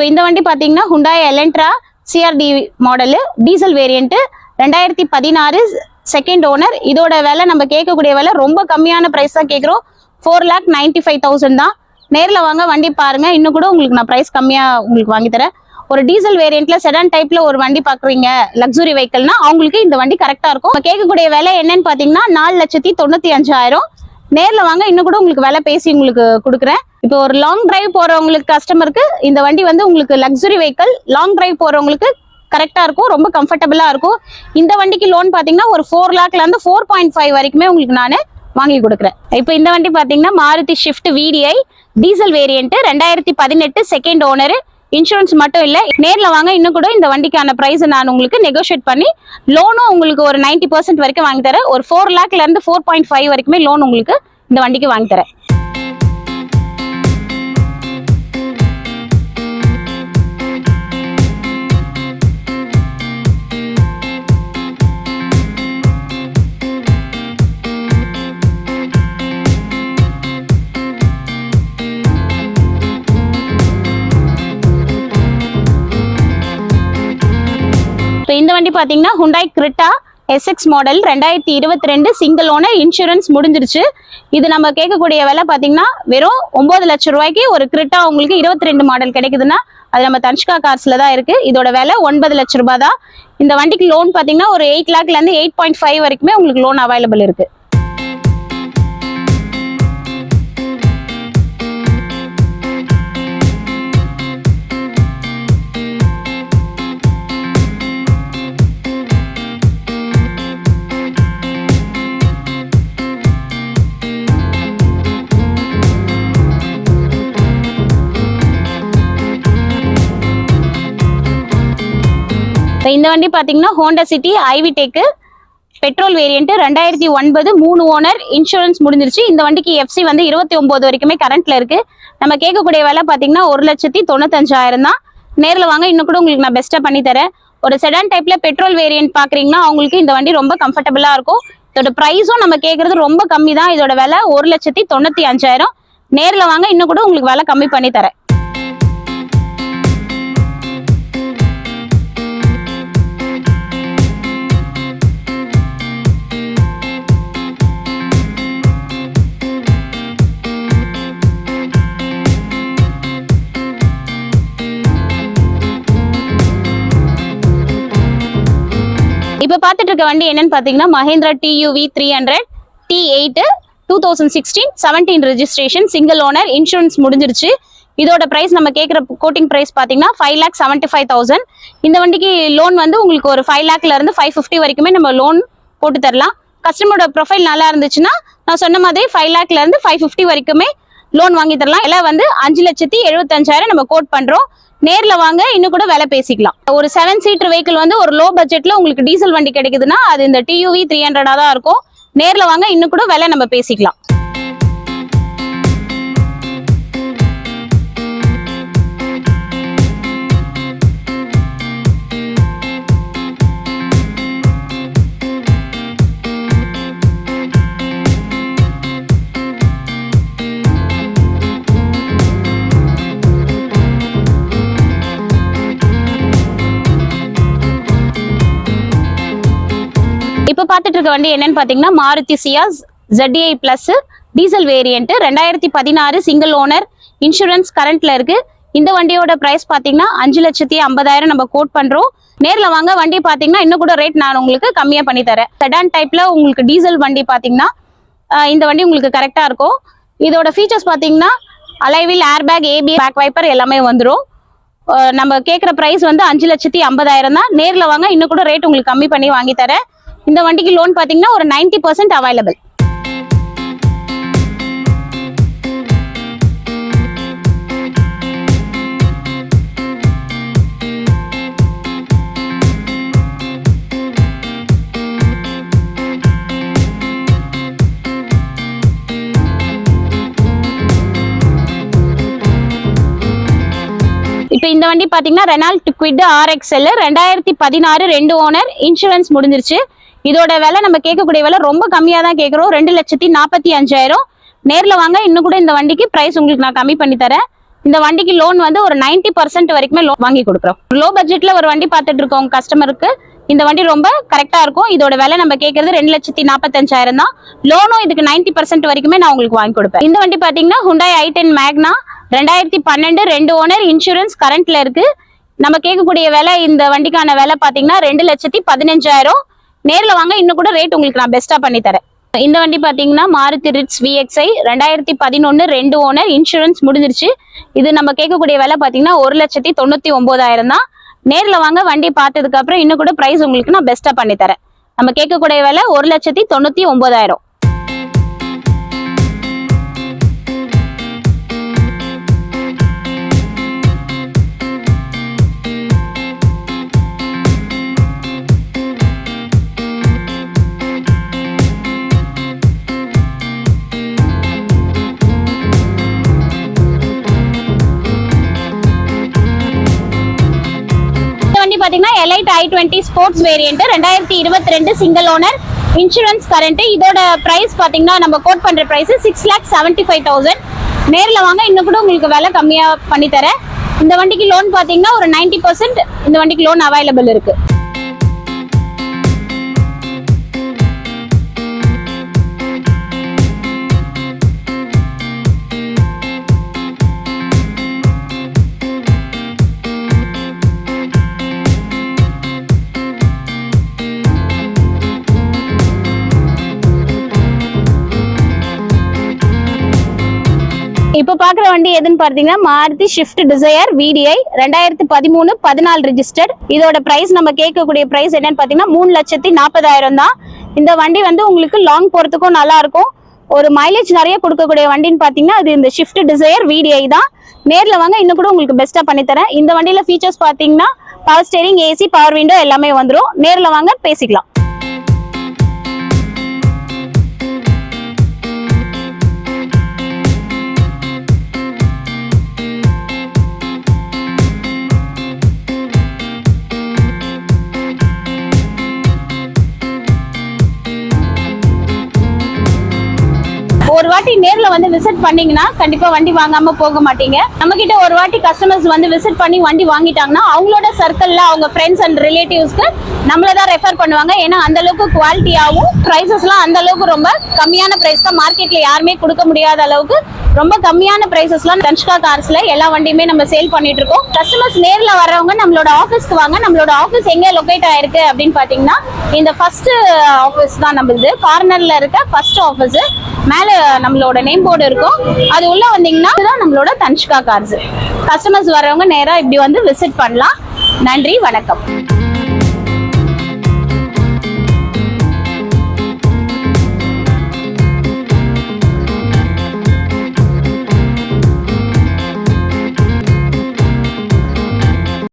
இப்போ இந்த வண்டி பார்த்தீங்கன்னா Hyundai Elantra CRD model diesel variant 2016 second owner. இதோட விலை நம்ம கேட்கக்கூடிய விலை ரொம்ப கம்மியான பிரைஸ் தான் கேட்குறோம். 4,95,000 தான். நேரில் வாங்க வண்டி பாருங்க, இன்னும் கூட உங்களுக்கு நான் பிரைஸ் கம்மியாக உங்களுக்கு வாங்கி தரேன். ஒரு டீசல் வேரியன்ட்ல செடான் டைப்ல ஒரு வண்டி பாக்குறீங்க லக்ஸுரி வெஹிக்கிள்னா அவங்களுக்கு இந்த வண்டி கரெக்டா இருக்கும். கேட்கக்கூடிய விலை என்னன்னு பாத்தீங்கன்னா 4,95,000. நேர்ல வாங்க, இன்னும் கூட உங்களுக்கு விலை பேசி உங்களுக்கு கொடுக்குறேன். இப்போ ஒரு லாங் டிரைவ் போறவங்களுக்கு கஸ்டமருக்கு இந்த வண்டி வந்து உங்களுக்கு லக்ஸுரி வெஹிக்கிள், லாங் டிரைவ் போறவங்களுக்கு கரெக்டா இருக்கும், ரொம்ப கம்ஃபர்டபுளா இருக்கும். இந்த வண்டிக்கு லோன் பாத்தீங்கன்னா ஒரு 4 lakhல இருந்து 4.5 வரைக்குமே உங்களுக்கு நான் வாங்கி கொடுக்குறேன். இப்போ இந்த வண்டி பாத்தீங்கன்னா Maruti shift VDI diesel variant 2018 second owner. Insurance மட்டும் இல்லை, நேரில் வாங்க, இன்னும் கூட இந்த வண்டிக்கான ப்ரைஸ் நான் உங்களுக்கு நெகோஷியேட் பண்ணி லோனும் உங்களுக்கு ஒரு 90% வரைக்கும் வாங்கி தரேன். ஒரு 4 lakhல இருந்து 4.5 வரைக்குமே லோன் உங்களுக்கு இந்த வண்டிக்கு வாங்கி தரேன். இந்த வண்டி பாத்தீங்கன்னா Hyundai Creta SX model 2022 single owner, insurance முடிஞ்சிருச்சு. இது நம்ம கேட்கக்கூடிய விலை பாத்தீங்கன்னா வெறும் 9 லட்சம் ரூபாய்க்கு ஒரு Creta உங்களுக்கு 22 மாடல் கிடைக்குதுன்னா அது நம்ம தன்ஷ்கா கார்ஸ்ல தான் இருக்கு. இதோட விலை 9 லட்சம் ரூபாய் தான். இந்த வண்டிக்கு லோன் பாத்தீங்கன்னா ஒரு 8 lakhல இருந்து 8.5 வரைக்குமே உங்களுக்கு லோன் அவைலபிள் இருக்கு. இந்த வண்டி பாத்தீங்கன்னா Honda City i-VTEC petrol variant 2009 3 owner, insurance முடிஞ்சிருச்சு. இந்த வண்டிக்கு FC வந்து 29 வரைக்குமே கரண்ட்ல இருக்கு. நம்ம கேட்கக்கூடிய விலை பாத்தீங்கன்னா 1,95,000 தான். நேரில் வாங்க, இன்னும் கூட உங்களுக்கு நான் பெஸ்டா பண்ணி தரேன். ஒரு செடான் டைப்ல பெட்ரோல் வேரியன்ட் பாக்குறீங்கன்னா அவங்களுக்கு இந்த வண்டி ரொம்ப கம்ஃபர்டபுளா இருக்கும். இதோட பிரைஸும் நம்ம கேட்கறது ரொம்ப கம்மி தான். இதோட விலை 1,95,000. நேரில் வாங்க, இன்னும் கூட உங்களுக்கு விலை கம்மி பண்ணி தரேன். இப்ப பாத்துட்டு இருக்க வண்டி என்னன்னு பாத்தீங்கன்னா Mahindra TUV 300 T8 2016 17 registration single owner, insurance முடிஞ்சிருச்சு. இதோட பிரைஸ் நம்ம கேட்குற கோட்டிங் பிரைஸ் பாத்தீங்கன்னா 5,75,000. இந்த வண்டிக்கு லோன் வந்து உங்களுக்கு ஒரு 5 lakhல இருந்து 550 வரைக்குமே நம்ம லோன் போட்டு தரலாம். கஸ்டமரோட ப்ரொஃபைல் நல்லா இருந்துச்சுன்னா நான் சொன்ன மாதிரி 5 lakhல இருந்து 550 வரைக்குமே லோன் வாங்கி தரலாம். எல்லாம் வந்து 5,75,000 நம்ம கோட் பண்றோம். நேர்ல வாங்க, இன்னும் கூட விலை பேசிக்கலாம். ஒரு 7 சீட்டர் வெஹிக்கிள் வந்து ஒரு லோ பட்ஜெட்ல உங்களுக்கு டீசல் வண்டி கிடைக்குதுன்னா அது இந்த TUV 300 தான் இருக்கும். நேர்ல வாங்க, இன்னும் கூட விலை நம்ம பேசிக்கலாம். இப்ப பாத்துட்டு இருக்க வண்டி என்னன்னு பாத்தீங்கன்னா Maruti Ciaz ZDI plus diesel variant 2016 single owner, insurance கரண்ட்ல இருக்கு. இந்த வண்டியோட பிரைஸ் பாத்தீங்கன்னா 5,50,000 நம்ம கோட் பண்றோம். நேர்ல வாங்க, வண்டி பாத்தீங்கன்னா இன்னும் கூட ரேட் நான் உங்களுக்கு கம்மியா பண்ணி தரேன். செடான் டைப்ல உங்களுக்கு டீசல் வண்டி பாத்தீங்கன்னா இந்த வண்டி உங்களுக்கு கரெக்டா இருக்கும். இதோட ஃபீச்சர்ஸ் பாத்தீங்கன்னா அலைவில், ஏர்பேக், ABS, பேக் வைப்பர் எல்லாமே வந்துடும். நம்ம கேட்குற பிரைஸ் வந்து 5,50,000 தான். நேர்ல வாங்க, இன்னும் கூட ரேட் உங்களுக்கு கம்மி பண்ணி வாங்கி தரேன். இந்த வண்டிக்கு லோன் பாத்தீங்கன்னா ஒரு 90% அவைலபிள். இப்போ இந்த வண்டி பாத்தீங்கன்னா Reynold quit RXL 2016 2 owner, insurance முடிஞ்சிருச்சு. இதோட விலை நம்ம கேட்கக்கூடிய விலை ரொம்ப கம்மியா தான் கேட்குறோம், 2,45,000. நேர்ல வாங்க, இன்னும் கூட இந்த வண்டிக்கு பிரைஸ் உங்களுக்கு நான் கம்மி பண்ணி தரேன். இந்த வண்டிக்கு லோன் வந்து ஒரு 90% வரைக்குமே லோன் வாங்கி கொடுக்குறோம். லோ பட்ஜெட்ல ஒரு வண்டி பார்த்துட்டு இருக்கோம் கஸ்டமருக்கு. இந்த வண்டி ரொம்ப கரெக்டா இருக்கும். இதோட விலை நம்ம கேட்கறது 2,45,000 தான். லோனும் இதுக்கு 90% வரைக்குமே நான் உங்களுக்கு வாங்கி கொடுப்பேன். இந்த வண்டி பாத்தீங்கன்னா Hyundai i10 Magna 2012 2 owner, insurance கரண்ட்ல இருக்கு. நம்ம கேட்கக்கூடிய விலை, இந்த வண்டிக்கான விலை பாத்தீங்கன்னா 2,15,000. நேர்ல வாங்க, இன்னும் கூட ரேட் உங்களுக்கு நான் பெஸ்டா பண்ணி தரேன். இந்த வண்டி பாத்தீங்கன்னா Maruti Ritz VXi 2011 2 owner, insurance முடிஞ்சிருச்சு. இது நம்ம கேட்கக்கூடிய விலை பாத்தீங்கன்னா 1,99,000 தான். நேர்ல வாங்க, வண்டி பார்த்ததுக்கு அப்புறம் இன்னும் கூட பிரைஸ் உங்களுக்கு நான் பெஸ்டா பண்ணி தரேன். நம்ம கேட்கக்கூடிய விலை 1,99,000. பாத்தீங்கன்னா elite i20 sports variant 2022 single owner, insurance current. இதோட பிரைஸ் பாத்தீங்கன்னா நம்ம கோட் பண்ற பிரைஸ் 6,75,000. நேர்ல வாங்க, இன்னும் கூட உங்களுக்கு விலை கம்மியா பண்ணி தரேன். இந்த வண்டிக்கு லோன் பாத்தீங்கன்னா ஒரு 90% இந்த வண்டிக்கு லோன் அவைலபிள் இருக்கு. இப்போ பாக்குற வண்டி எதுன்னு பாத்தீங்கன்னா Maruti Swift Dzire VDI 2013 14 registered. இதோட பிரைஸ் நம்ம கேட்கக்கூடிய பிரைஸ் என்னன்னு பாத்தீங்கன்னா 3,40,000 தான். இந்த வண்டி வந்து உங்களுக்கு லாங் போறதுக்கும் நல்லா இருக்கும். ஒரு மைலேஜ் நிறைய கொடுக்கக்கூடிய வண்டின்னு பாத்தீங்கன்னா அது இந்த ஷிஃப்ட் டிசையர் VDI தான். நேர்ல வாங்க, இன்னும் கூட உங்களுக்கு பெஸ்டா பண்ணி தரேன். இந்த வண்டியில ஃபீச்சர்ஸ் பாத்தீங்கன்னா power steering, AC, power window எல்லாமே வந்துடும். நேர்ல வாங்க, பேசிக்கலாம். ஒரு வாட்டி நேர்ல வந்து விசிட் பண்ணீங்கன்னா கண்டிப்பா வண்டி வாங்காம போக மாட்டீங்க. நம்ம கிட்ட ஒரு வாட்டி கஸ்டமர்ஸ் வந்து விசிட் பண்ணி வண்டி வாங்கிட்டாங்கன்னா அவங்களோட சர்க்கிள்ல அவங்க ஃப்ரெண்ட்ஸ் அண்ட் ரிலேட்டிவ்ஸ்க்கு நம்மளதான் ரெஃபர் பண்ணுவாங்க. ஏன்னா அந்த அளவுக்கு குவாலிட்டியாவும் பிரைசஸ்லாம் அந்த அளவுக்கு ரொம்ப கம்மியான பிரைஸ் தான். மார்க்கெட்ல யாருமே கொடுக்க முடியாத அளவுக்கு ரொம்ப கம்மியான பிரைசஸ்லாம் தன்ஷ்கா கார்ஸ்ல எல்லா வண்டியுமே நம்ம சேல் பண்ணிட்டு இருக்கோம். கஸ்டமர்ஸ் நேர்ல வர்றவங்க நம்மளோட ஆஃபீஸ்க்கு வாங்க. நம்மளோட ஆஃபீஸ் எங்க லொகேட் ஆயிருக்கு அப்படின்னு பாத்தீங்கன்னா இந்த ஃபர்ஸ்ட் ஆஃபீஸ் தான் நம்மளுது. கார்னர்ல இருக்க ஃபர்ஸ்ட் ஆஃபீஸ். மேல நம்மளோட நேம் போர்டு இருக்கும். அது உள்ள வந்தீங்கன்னா இதுதான் நம்மளோட தன்ஷ்கா கார்ஸ். கஸ்டமர்ஸ் வர்றவங்க நேரா இப்படி வந்து விசிட் பண்ணலாம். நன்றி, வணக்கம்.